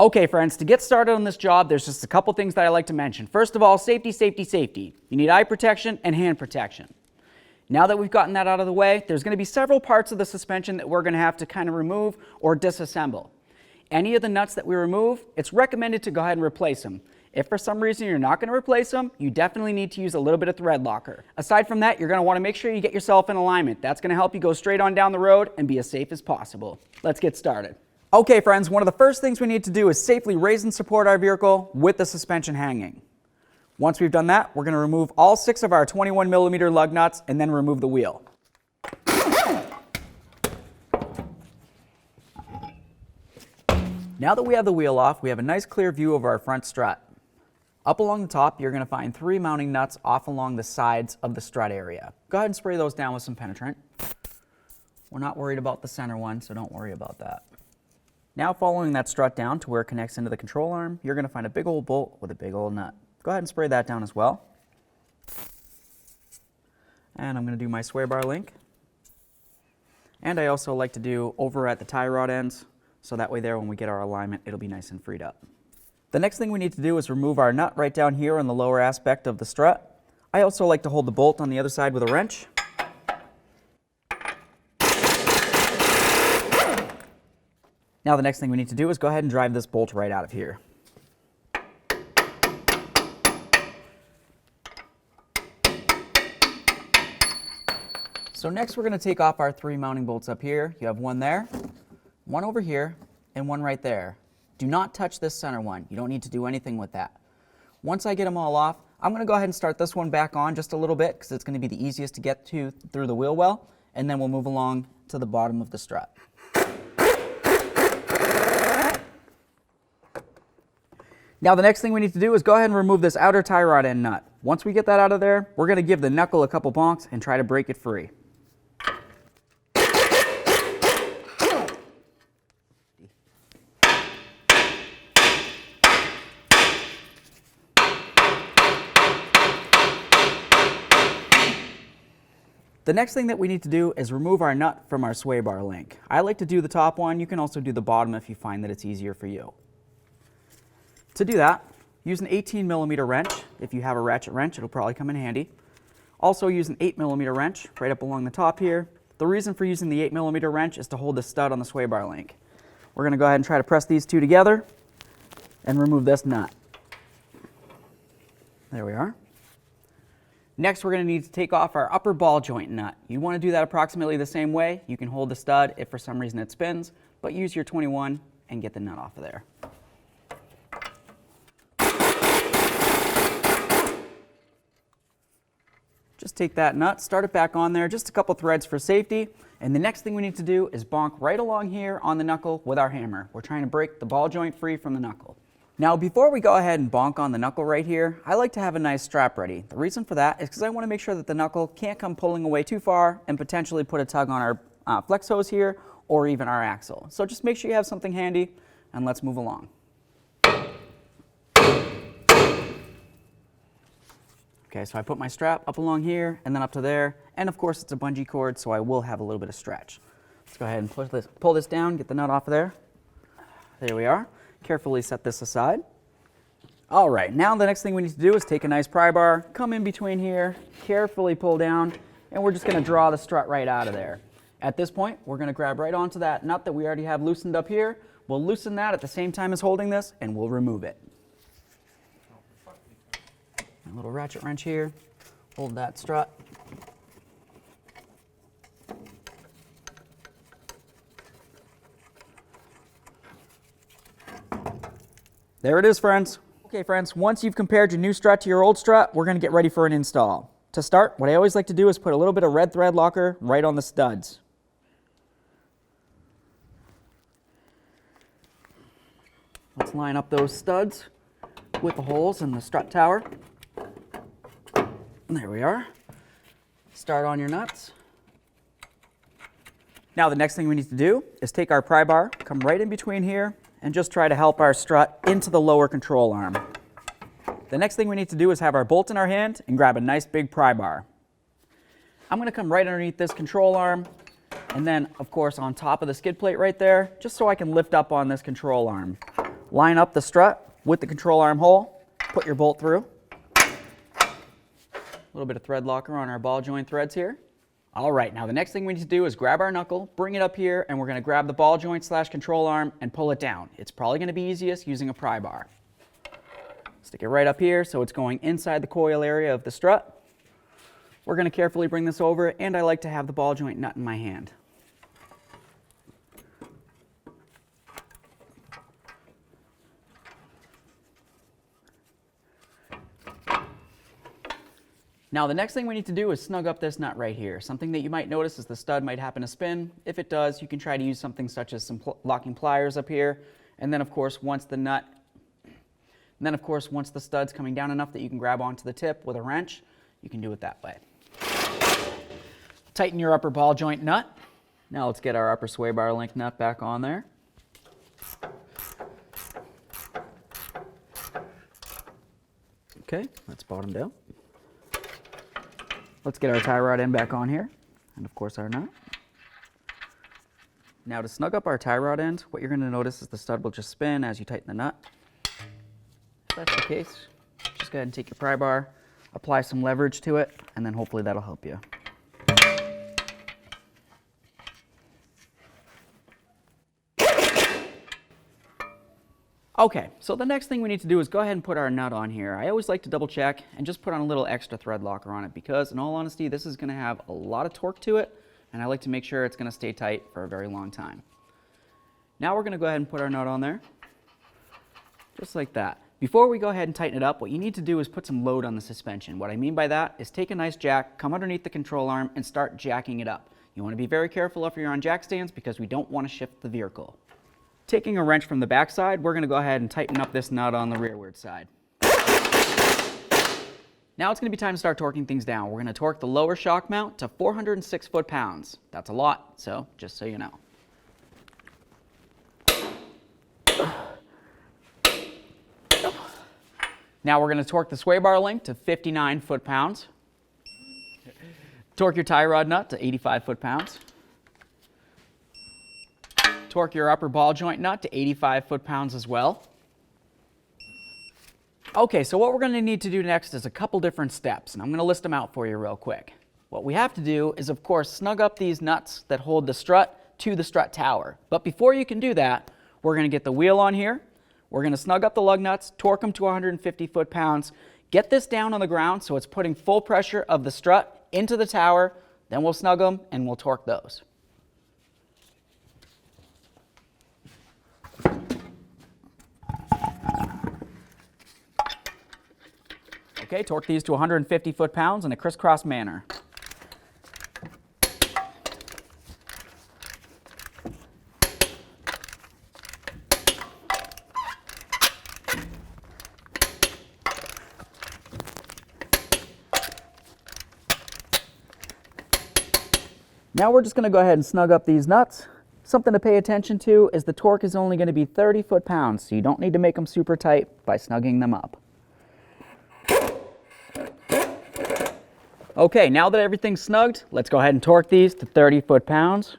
Okay friends, to get started on this job, there's just a couple things that I like to mention. First of all, safety, safety, safety. You need eye protection and hand protection. Now that we've gotten that out of the way, there's going to be several parts of the suspension that we're going to have to kind of remove or disassemble. Any of the nuts that we remove, it's recommended to go ahead and replace them. If for some reason you're not going to replace them, you definitely need to use a little bit of thread locker. Aside from that, you're going to want to make sure you get yourself in alignment. That's going to help you go straight on down the road and be as safe as possible. Let's get started. Okay friends, one of the first things we need to do is safely raise and support our vehicle with the suspension hanging. Once we've done that, we're going to remove all 6 of our 21mm lug nuts and then remove the wheel. Now that we have the wheel off, we have a nice clear view of our front strut. Up along the top, you're going to find 3 mounting nuts off along the sides of the strut area. Go ahead and spray those down with some penetrant. We're not worried about the center one, so don't worry about that. Now following that strut down to where it connects into the control arm, you're going to find a big old bolt with a big old nut. Go ahead and spray that down as well. And I'm going to do my sway bar link. And I also like to do over at the tie rod ends, so that way there when we get our alignment, it'll be nice and freed up. The next thing we need to do is remove our nut right down here on the lower aspect of the strut. I also like to hold the bolt on the other side with a wrench. Now the next thing we need to do is go ahead and drive this bolt right out of here. So next we're going to take off our 3 mounting bolts up here. You have one there, one over here, and one right there. Do not touch this center one. You don't need to do anything with that. Once I get them all off, I'm going to go ahead and start this one back on just a little bit because it's going to be the easiest to get to through the wheel well, and then we'll move along to the bottom of the strut. Now the next thing we need to do is go ahead and remove this outer tie rod end nut. Once we get that out of there, we're going to give the knuckle a couple bonks and try to break it free. The next thing that we need to do is remove our nut from our sway bar link. I like to do the top one. You can also do the bottom if you find that it's easier for you. To do that, use an 18mm wrench. If you have a ratchet wrench, it'll probably come in handy. Also use an 8mm wrench right up along the top here. The reason for using the 8mm wrench is to hold the stud on the sway bar link. We're going to go ahead and try to press these two together and remove this nut. There we are. Next, we're going to need to take off our upper ball joint nut. You want to do that approximately the same way. You can hold the stud if for some reason it spins, but use your 21 and get the nut off of there. Just take that nut, start it back on there, just a couple threads for safety, and the next thing we need to do is bonk right along here on the knuckle with our hammer. We're trying to break the ball joint free from the knuckle. Now before we go ahead and bonk on the knuckle right here, I like to have a nice strap ready. The reason for that is because I want to make sure that the knuckle can't come pulling away too far and potentially put a tug on our flex hose here or even our axle. So just make sure you have something handy and let's move along. Okay, so I put my strap up along here and then up to there, and of course it's a bungee cord, so I will have a little bit of stretch. Let's go ahead and pull this down, get the nut off of there. There we are. Carefully set this aside. All right, now the next thing we need to do is take a nice pry bar, come in between here, carefully pull down, and we're just going to draw the strut right out of there. At this point, we're going to grab right onto that nut that we already have loosened up here. We'll loosen that at the same time as holding this, and we'll remove it. A little ratchet wrench here, hold that strut. There it is, friends. Okay, friends, once you've compared your new strut to your old strut, we're going to get ready for an install. To start, what I always like to do is put a little bit of red thread locker right on the studs. Let's line up those studs with the holes in the strut tower. There we are. Start on your nuts. Now the next thing we need to do is take our pry bar, come right in between here, and just try to help our strut into the lower control arm. The next thing we need to do is have our bolt in our hand and grab a nice big pry bar. I'm going to come right underneath this control arm and then, of course, on top of the skid plate right there, just so I can lift up on this control arm. line up the strut with the control arm hole, put your bolt through. A little bit of thread locker on our ball joint threads here. All right, now the next thing we need to do is grab our knuckle, bring it up here, and we're going to grab the ball joint / control arm and pull it down. It's probably going to be easiest using a pry bar. Stick it right up here so it's going inside the coil area of the strut. We're going to carefully bring this over, and I like to have the ball joint nut in my hand. Now the next thing we need to do is snug up this nut right here. Something that you might notice is the stud might happen to spin. If it does, you can try to use something such as some locking pliers up here. And then of course once the stud's coming down enough that you can grab onto the tip with a wrench, you can do it that way. Tighten your upper ball joint nut. Now let's get our upper sway bar link nut back on there. Okay, that's bottomed out. Let's get our tie rod end back on here, and of course our nut. Now to snug up our tie rod end, what you're going to notice is the stud will just spin as you tighten the nut. If that's the case, just go ahead and take your pry bar, apply some leverage to it, and then hopefully that'll help you. Okay, so the next thing we need to do is go ahead and put our nut on here. I always like to double check and just put on a little extra thread locker on it because in all honesty, this is going to have a lot of torque to it, and I like to make sure it's going to stay tight for a very long time. Now we're going to go ahead and put our nut on there, just like that. Before we go ahead and tighten it up, what you need to do is put some load on the suspension. What I mean by that is take a nice jack, come underneath the control arm, and start jacking it up. You want to be very careful if you're on jack stands because we don't want to shift the vehicle. Taking a wrench from the back side, we're going to go ahead and tighten up this nut on the rearward side. Now it's going to be time to start torquing things down. We're going to torque the lower shock mount to 406 foot-pounds. That's a lot, so just so you know. Now we're going to torque the sway bar link to 59 foot-pounds. Torque your tie rod nut to 85 foot-pounds. Torque your upper ball joint nut to 85 foot-pounds as well. Okay, so what we're going to need to do next is a couple different steps, and I'm going to list them out for you real quick. What we have to do is, of course, snug up these nuts that hold the strut to the strut tower. But before you can do that, we're going to get the wheel on here. We're going to snug up the lug nuts, torque them to 150 foot-pounds, get this down on the ground so it's putting full pressure of the strut into the tower, then we'll snug them and we'll torque those. Okay, torque these to 150 foot-pounds in a crisscross manner. Now we're just going to go ahead and snug up these nuts. Something to pay attention to is the torque is only going to be 30 foot-pounds, so you don't need to make them super tight by snugging them up. Okay, now that everything's snugged, let's go ahead and torque these to 30 foot-pounds.